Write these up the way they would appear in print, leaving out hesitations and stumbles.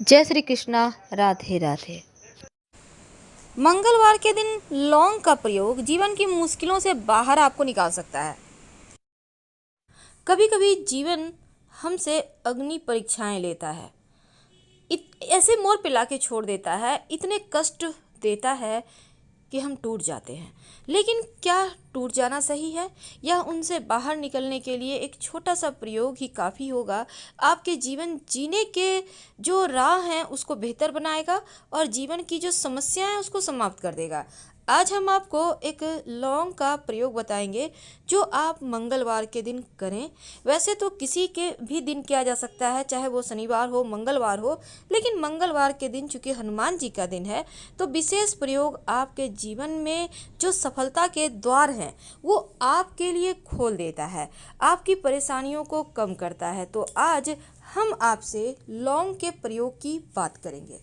जय श्री कृष्णा। राधे राधे। मंगलवार के दिन लौंग का प्रयोग जीवन की मुश्किलों से बाहर आपको निकाल सकता है। कभी कभी जीवन हमसे अग्नि परीक्षाएं लेता है, ऐसे मोड़ पिला के छोड़ देता है, इतने कष्ट देता है कि हम टूट जाते हैं। लेकिन क्या टूट जाना सही है, या उनसे बाहर निकलने के लिए एक छोटा सा प्रयोग ही काफ़ी होगा? आपके जीवन जीने के जो राह हैं उसको बेहतर बनाएगा और जीवन की जो समस्या है उसको समाप्त कर देगा। आज हम आपको एक लौंग का प्रयोग बताएंगे जो आप मंगलवार के दिन करें। वैसे तो किसी के भी दिन किया जा सकता है, चाहे वो शनिवार हो मंगलवार हो, लेकिन मंगलवार के दिन चूंकि हनुमान जी का दिन है तो विशेष प्रयोग आपके जीवन में जो सफलता के द्वार हैं वो आपके लिए खोल देता है, आपकी परेशानियों को कम करता है। तो आज हम आपसे लौंग के प्रयोग की बात करेंगे।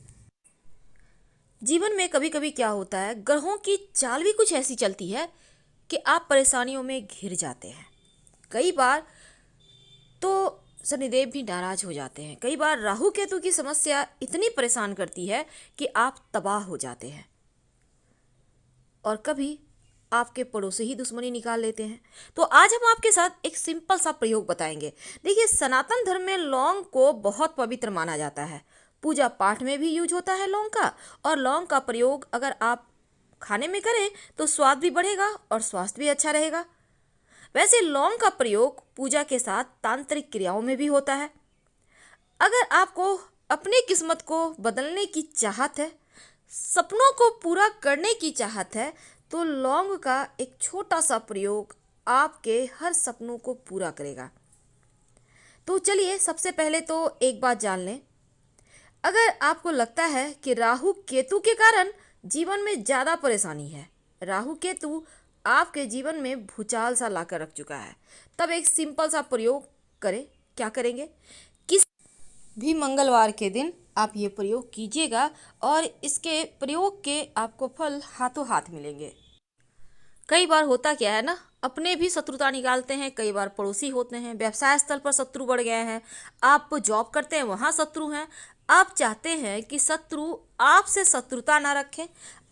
जीवन में कभी कभी क्या होता है, ग्रहों की चाल भी कुछ ऐसी चलती है कि आप परेशानियों में घिर जाते हैं। कई बार तो शनिदेव भी नाराज हो जाते हैं, कई बार राहु केतु की समस्या इतनी परेशान करती है कि आप तबाह हो जाते हैं, और कभी आपके पड़ोसी ही दुश्मनी निकाल लेते हैं। तो आज हम आपके साथ एक सिंपल सा प्रयोग बताएंगे। देखिए, सनातन धर्म में लौंग को बहुत पवित्र माना जाता है, पूजा पाठ में भी यूज होता है लौंग का। और लौंग का प्रयोग अगर आप खाने में करें तो स्वाद भी बढ़ेगा और स्वास्थ्य भी अच्छा रहेगा। वैसे लौंग का प्रयोग पूजा के साथ तांत्रिक क्रियाओं में भी होता है। अगर आपको अपनी किस्मत को बदलने की चाहत है, सपनों को पूरा करने की चाहत है, तो लौंग का एक छोटा सा प्रयोग आपके हर सपनों को पूरा करेगा। तो चलिए, सबसे पहले तो एक बात जान लें। अगर आपको लगता है कि राहु केतु के कारण जीवन में ज़्यादा परेशानी है, राहु केतु आपके जीवन में भूचाल सा लाकर रख चुका है, तब एक सिंपल सा प्रयोग करें। क्या करेंगे? किस भी मंगलवार के दिन आप ये प्रयोग कीजिएगा और इसके प्रयोग के आपको फल हाथों हाथ मिलेंगे। कई बार होता क्या है ना, अपने भी शत्रुता निकालते हैं, कई बार पड़ोसी होते हैं, व्यवसाय स्थल पर शत्रु बढ़ गए हैं, आप जॉब करते हैं वहाँ शत्रु हैं। आप चाहते हैं कि शत्रु आपसे शत्रुता ना रखें,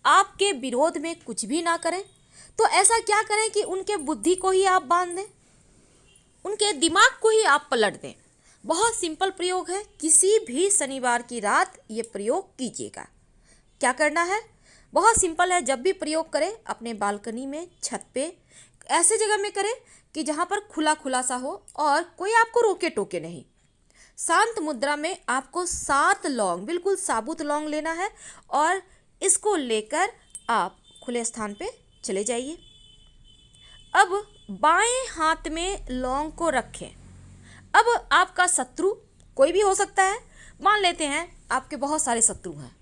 आपके विरोध में कुछ भी ना करें। तो ऐसा क्या करें कि उनके बुद्धि को ही आप बांध दें, उनके दिमाग को ही आप पलट दें। बहुत सिंपल प्रयोग है, किसी भी शनिवार की रात ये प्रयोग कीजिएगा। क्या करना है? बहुत सिंपल है। जब भी प्रयोग करें अपने बालकनी में, छत पे, ऐसे जगह में करें कि जहाँ पर खुला खुला सा हो और कोई आपको रोके टोके नहीं। शांत मुद्रा में आपको 7 लौंग, बिल्कुल साबुत लौंग लेना है और इसको लेकर आप खुले स्थान पे चले जाइए। अब बाएं हाथ में लौंग को रखें। अब आपका शत्रु कोई भी हो सकता है, मान लेते हैं आपके बहुत सारे शत्रु हैं,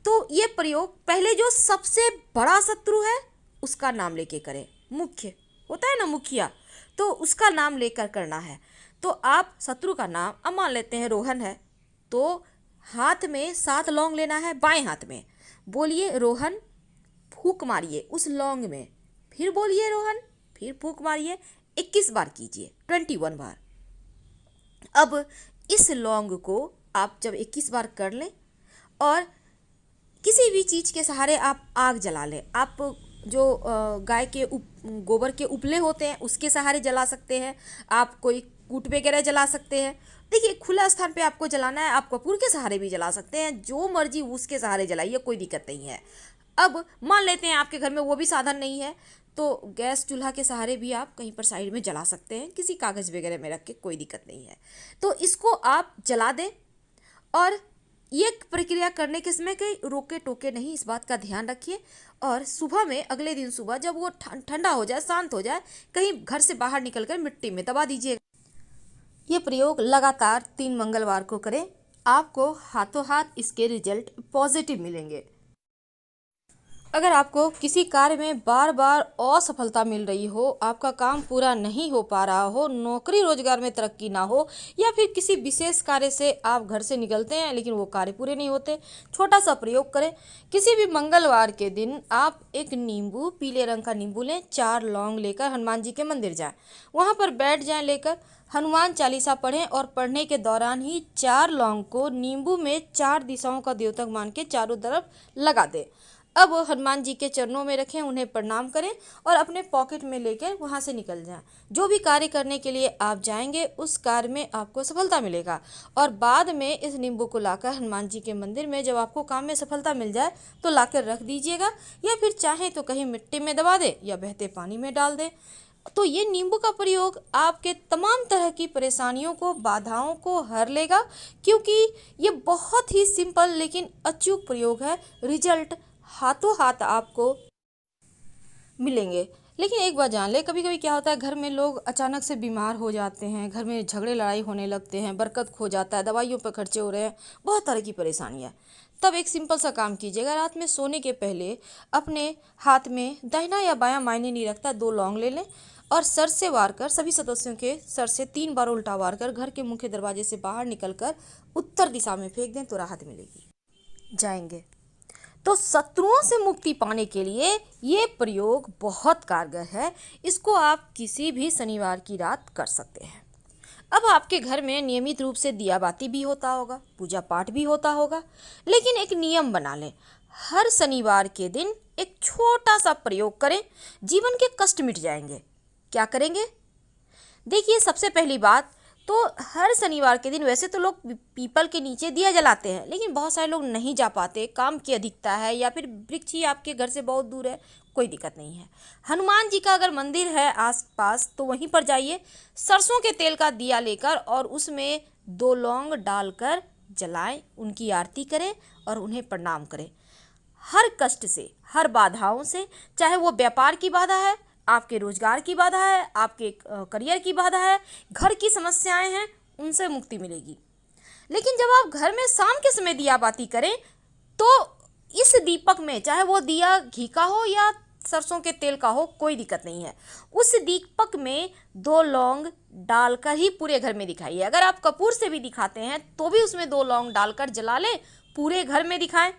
तो ये प्रयोग पहले जो सबसे बड़ा शत्रु है उसका नाम लेके करें। मुख्य होता है ना, मुखिया, तो उसका नाम लेकर करना है। तो आप शत्रु का नाम, अब मान लेते हैं रोहन है, तो हाथ में 7 लौंग लेना है, बाएं हाथ में बोलिए रोहन, फूंक मारिए उस लौंग में, फिर बोलिए रोहन, फिर फूंक मारिए, 21 बार कीजिए, 21 बार। अब इस लौंग को आप जब 21 बार कर लें और किसी भी चीज़ के सहारे आप आग जला लें, आप जो गाय के गोबर के उपले होते हैं उसके सहारे जला सकते हैं, आप कोई कूट वगैरह जला सकते हैं। देखिए, खुला स्थान पे आपको जलाना है, आप कपूर के सहारे भी जला सकते हैं, जो मर्जी उसके सहारे जलाइए, कोई दिक्कत नहीं है। अब मान लेते हैं आपके घर में वो भी साधन नहीं है, तो गैस चूल्हा के सहारे भी आप कहीं पर साइड में जला सकते हैं, किसी कागज़ वगैरह में रख के, कोई दिक्कत नहीं है। तो इसको आप जला दें और ये प्रक्रिया करने के समय कहीं रोके टोके नहीं, इस बात का ध्यान रखिए। और सुबह में, अगले दिन सुबह जब वो ठंडा हो जाए, शांत हो जाए, कहीं घर से बाहर निकलकर मिट्टी में दबा दीजिएगा। ये प्रयोग लगातार 3 मंगलवार को करें, आपको हाथों हाथ इसके रिजल्ट पॉजिटिव मिलेंगे। अगर आपको किसी कार्य में बार बार असफलता मिल रही हो, आपका काम पूरा नहीं हो पा रहा हो, नौकरी रोजगार में तरक्की ना हो, या फिर किसी विशेष कार्य से आप घर से निकलते हैं लेकिन वो कार्य पूरे नहीं होते, छोटा सा प्रयोग करें। किसी भी मंगलवार के दिन आप एक नींबू, पीले रंग का नींबू लें, 4 लौंग लेकर हनुमान जी के मंदिर जाएं, वहाँ पर बैठ जाएं, लेकर हनुमान चालीसा पढ़ें और पढ़ने के दौरान ही 4 लौंग को नींबू में 4 दिशाओं का द्योतक मान के चारों तरफ लगा दें। अब हनुमान जी के चरणों में रखें, उन्हें प्रणाम करें और अपने पॉकेट में लेकर वहाँ से निकल जाएं। जो भी कार्य करने के लिए आप जाएंगे उस कार्य में आपको सफलता मिलेगा। और बाद में इस नींबू को लाकर हनुमान जी के मंदिर में जब आपको काम में सफलता मिल जाए तो लाकर रख दीजिएगा, या फिर चाहें तो कहीं मिट्टी में दबा दें या बहते पानी में डाल दें। तो ये नींबू का प्रयोग आपके तमाम तरह की परेशानियों को, बाधाओं को हर लेगा, क्योंकि ये बहुत ही सिंपल लेकिन अचूक प्रयोग है। रिजल्ट हाथों हाथ आपको मिलेंगे। लेकिन एक बात जान ले, कभी कभी क्या होता है, घर में लोग अचानक से बीमार हो जाते हैं, घर में झगड़े लड़ाई होने लगते हैं, बरकत खो जाता है, दवाइयों पर खर्चे हो रहे हैं, बहुत तरह की परेशानियाँ। तब एक सिंपल सा काम कीजिएगा, रात में सोने के पहले अपने हाथ में, दाहिना या बायां मायने नहीं रखता, 2 लौंग ले लें और सर से वार कर, सभी सदस्यों के सर से 3 बार उल्टा वार कर घर के मुख्य दरवाजे से बाहर निकलकर उत्तर दिशा में फेंक दें तो राहत मिलेगी जाएंगे। तो शत्रुओं से मुक्ति पाने के लिए ये प्रयोग बहुत कारगर है। इसको आप किसी भी शनिवार की रात कर सकते हैं। अब आपके घर में नियमित रूप से दिया बाती भी होता होगा, पूजा पाठ भी होता होगा, लेकिन एक नियम बना लें, हर शनिवार के दिन एक छोटा सा प्रयोग करें, जीवन के कष्ट मिट जाएंगे। क्या करेंगे? देखिए, सबसे पहली बात तो हर शनिवार के दिन वैसे तो लोग पीपल के नीचे दिया जलाते हैं, लेकिन बहुत सारे लोग नहीं जा पाते, काम की अधिकता है या फिर वृक्ष ही आपके घर से बहुत दूर है, कोई दिक्कत नहीं है। हनुमान जी का अगर मंदिर है आसपास तो वहीं पर जाइए, सरसों के तेल का दिया लेकर और उसमें 2 लौंग डालकर जलाएं, उनकी आरती करें और उन्हें प्रणाम करें। हर कष्ट से, हर बाधाओं से, चाहे वो व्यापार की बाधा है, आपके रोजगार की बाधा है, आपके करियर की बाधा है, घर की समस्याएं हैं, उनसे मुक्ति मिलेगी। लेकिन जब आप घर में शाम के समय दिया बाती करें तो इस दीपक में, चाहे वो दिया घी का हो या सरसों के तेल का हो, कोई दिक्कत नहीं है, उस दीपक में 2 लौंग डालकर ही पूरे घर में दिखाइए। अगर आप कपूर से भी दिखाते हैं तो भी उसमें 2 लौंग डालकर जला लें, पूरे घर में दिखाएं।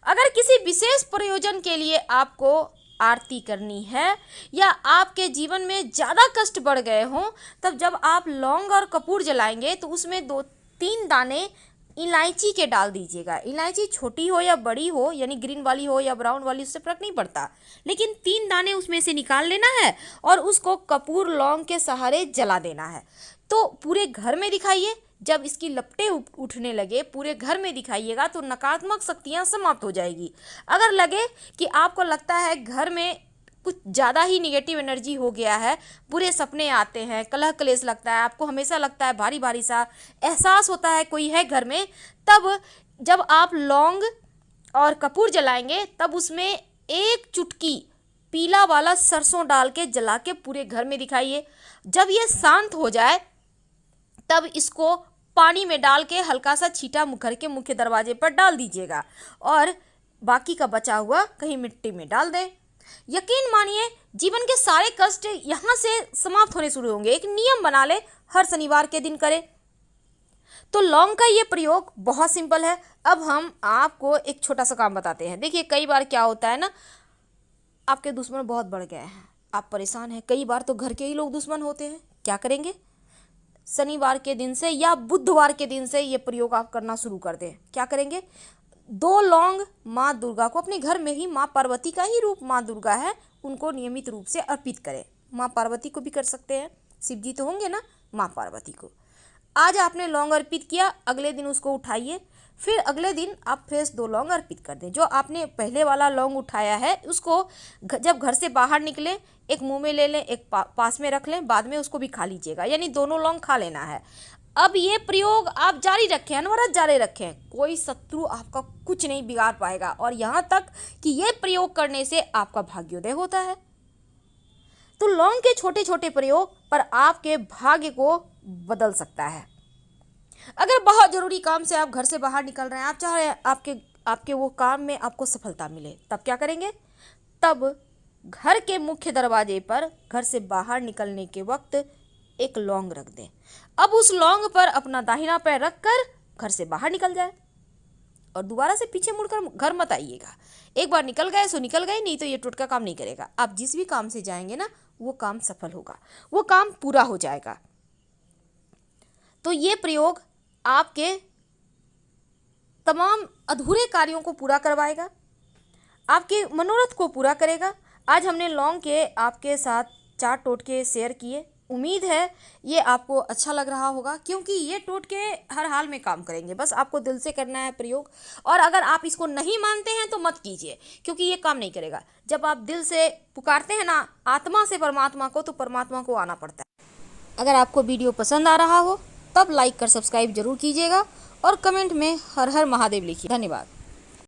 अगर किसी विशेष प्रयोजन के लिए आपको आरती करनी है या आपके जीवन में ज़्यादा कष्ट बढ़ गए हों, तब जब आप लौंग और कपूर जलाएंगे तो उसमें 2-3 दाने इलायची के डाल दीजिएगा। इलायची छोटी हो या बड़ी हो, यानी ग्रीन वाली हो या ब्राउन वाली, उससे फर्क नहीं पड़ता, लेकिन 3 दाने उसमें से निकाल लेना है और उसको कपूर लौंग के सहारे जला देना है। तो पूरे घर में दिखाइए, जब इसकी लपटें उठने लगे पूरे घर में दिखाइएगा तो नकारात्मक शक्तियाँ समाप्त हो जाएगी। अगर लगे कि आपको लगता है घर में कुछ ज़्यादा ही निगेटिव एनर्जी हो गया है, बुरे सपने आते हैं, कलह कलेश लगता है, आपको हमेशा लगता है भारी भारी सा एहसास होता है कोई है घर में, तब जब आप लौंग और कपूर जलाएंगे तब उसमें 1 चुटकी पीला वाला सरसों डाल के जला के पूरे घर में दिखाइए। जब ये शांत हो जाए तब इसको पानी में डाल के हल्का सा छींटा घर के मुख्य दरवाजे पर डाल दीजिएगा और बाकी का बचा हुआ कहीं मिट्टी में डाल दें। यकीन मानिए, जीवन के सारे कष्ट यहाँ से समाप्त होने शुरू होंगे। एक नियम बना ले, हर शनिवार के दिन करें। तो लौंग का ये प्रयोग बहुत सिंपल है। अब हम आपको एक छोटा सा काम बताते हैं। देखिए, कई बार क्या होता है ना, आपके दुश्मन बहुत बढ़ गए हैं, आप परेशान हैं, कई बार तो घर के ही लोग दुश्मन होते हैं। क्या करेंगे? शनिवार के दिन से या बुधवार के दिन से ये प्रयोग आप करना शुरू कर दें। क्या करेंगे? 2 लौंग माँ दुर्गा को, अपने घर में ही माँ पार्वती का ही रूप माँ दुर्गा है, उनको नियमित रूप से अर्पित करें। माँ पार्वती को भी कर सकते हैं, शिव जी तो होंगे ना, माँ पार्वती को। आज आपने लौंग अर्पित किया, अगले दिन उसको उठाइए, फिर अगले दिन आप फ्रेश 2 लौंग अर्पित कर दें। जो आपने पहले वाला लौंग उठाया है उसको जब घर से बाहर निकले, एक मुंह में ले लें, एक पास में रख लें, बाद में उसको भी खा लीजिएगा, यानी दोनों लौंग खा लेना है। अब ये प्रयोग आप जारी रखें, अनवरत जारी रखें, कोई शत्रु आपका कुछ नहीं बिगाड़ पाएगा, और यहाँ तक कि ये प्रयोग करने से आपका भाग्योदय होता है। तो लौंग के छोटे छोटे प्रयोग पर आपके भाग्य को बदल सकता है। अगर बहुत ज़रूरी काम से आप घर से बाहर निकल रहे हैं, आप चाह रहे हैं आपके आपके वो काम में आपको सफलता मिले, तब क्या करेंगे? तब घर के मुख्य दरवाजे पर घर से बाहर निकलने के वक्त एक लौंग रख दें। अब उस लौंग पर अपना दाहिना पैर रखकर घर से बाहर निकल जाए और दोबारा से पीछे मुड़कर घर मत आइएगा। एक बार निकल गए सो निकल गए, नहीं तो ये टोटका काम नहीं करेगा। आप जिस भी काम से जाएंगे ना, वो काम सफल होगा, वो काम पूरा हो जाएगा। तो ये प्रयोग आपके तमाम अधूरे कार्यों को पूरा करवाएगा, आपके मनोरथ को पूरा करेगा। आज हमने लौंग के आपके साथ 4 टोटके शेयर किए। उम्मीद है ये आपको अच्छा लग रहा होगा, क्योंकि ये टोटके हर हाल में काम करेंगे। बस आपको दिल से करना है प्रयोग, और अगर आप इसको नहीं मानते हैं तो मत कीजिए, क्योंकि ये काम नहीं करेगा। जब आप दिल से पुकारते हैं ना आत्मा से परमात्मा को, तो परमात्मा को आना पड़ता है। अगर आपको वीडियो पसंद आ रहा हो तब लाइक कर सब्सक्राइब जरूर कीजिएगा और कमेंट में हर हर महादेव लिखिए। धन्यवाद।